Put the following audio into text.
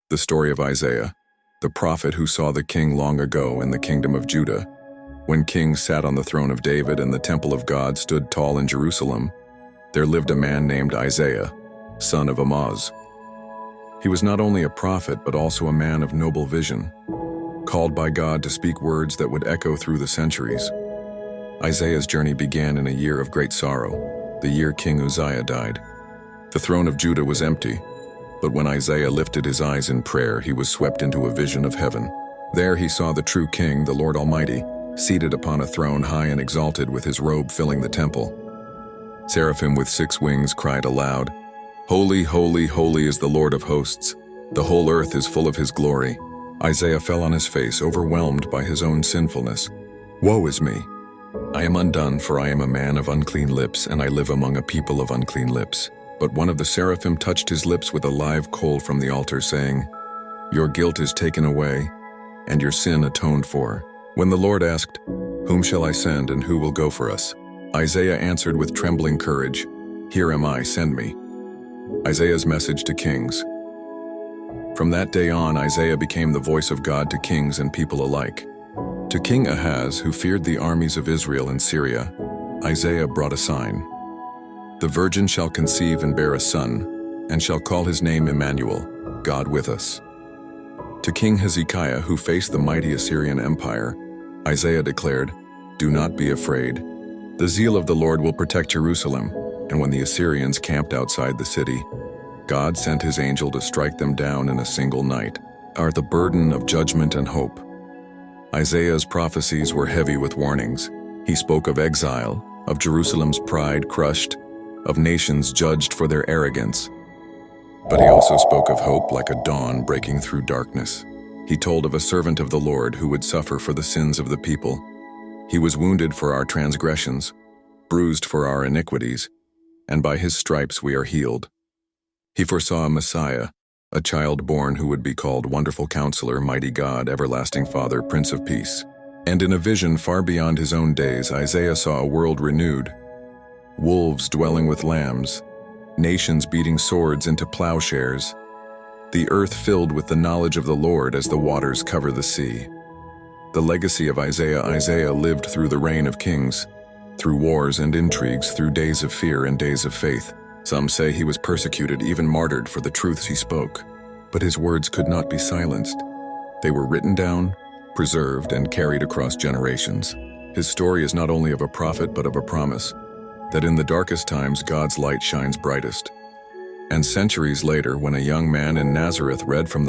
The story of Isaiah, the prophet who saw the king long ago in the kingdom of Judah. When kings sat on the throne of David and the temple of God stood tall in Jerusalem, there lived a man named Isaiah, son of Amoz. He was not only a prophet but also a man of noble vision, called by God to speak words that would echo through the centuries. Isaiah's journey began in a year of great sorrow, the year King Uzziah died. The throne of Judah was empty, but when Isaiah lifted his eyes in prayer, he was swept into a vision of heaven. There he saw the true King, the Lord Almighty, seated upon a throne high and exalted with his robe filling the temple. Seraphim with 6 wings cried aloud, "Holy, holy, holy is the Lord of hosts. The whole earth is full of his glory." Isaiah fell on his face, overwhelmed by his own sinfulness. "Woe is me! I am undone, for I am a man of unclean lips, and I live among a people of unclean lips." But one of the seraphim touched his lips with a live coal from the altar, saying, "Your guilt is taken away, and your sin atoned for." When the Lord asked, "Whom shall I send, and who will go for us?" Isaiah answered with trembling courage, "Here am I, send me." Isaiah's message to kings. From that day on, Isaiah became the voice of God to kings and people alike. To King Ahaz, who feared the armies of Israel and Syria, Isaiah brought a sign. "The virgin shall conceive and bear a son, and shall call his name Emmanuel, God with us." To King Hezekiah, who faced the mighty Assyrian Empire, Isaiah declared, "Do not be afraid. The zeal of the Lord will protect Jerusalem." And when the Assyrians camped outside the city, God sent his angel to strike them down in a single night. Are the burden of judgment and hope. Isaiah's prophecies were heavy with warnings. He spoke of exile, of Jerusalem's pride crushed, of nations judged for their arrogance. But he also spoke of hope like a dawn breaking through darkness. He told of a servant of the Lord who would suffer for the sins of the people. He was wounded for our transgressions, bruised for our iniquities, and by his stripes we are healed. He foresaw a Messiah, a child born who would be called Wonderful Counselor, Mighty God, Everlasting Father, Prince of Peace. And in a vision far beyond his own days, Isaiah saw a world renewed, wolves dwelling with lambs, nations beating swords into plowshares, the earth filled with the knowledge of the Lord as the waters cover the sea. The legacy of Isaiah lived through the reign of kings, through wars and intrigues, through days of fear and days of faith. Some say he was persecuted, even martyred for the truths he spoke. But his words could not be silenced. They were written down, preserved, and carried across generations. His story is not only of a prophet but of a promise, that in the darkest times God's light shines brightest. And centuries later, when a young man in Nazareth read from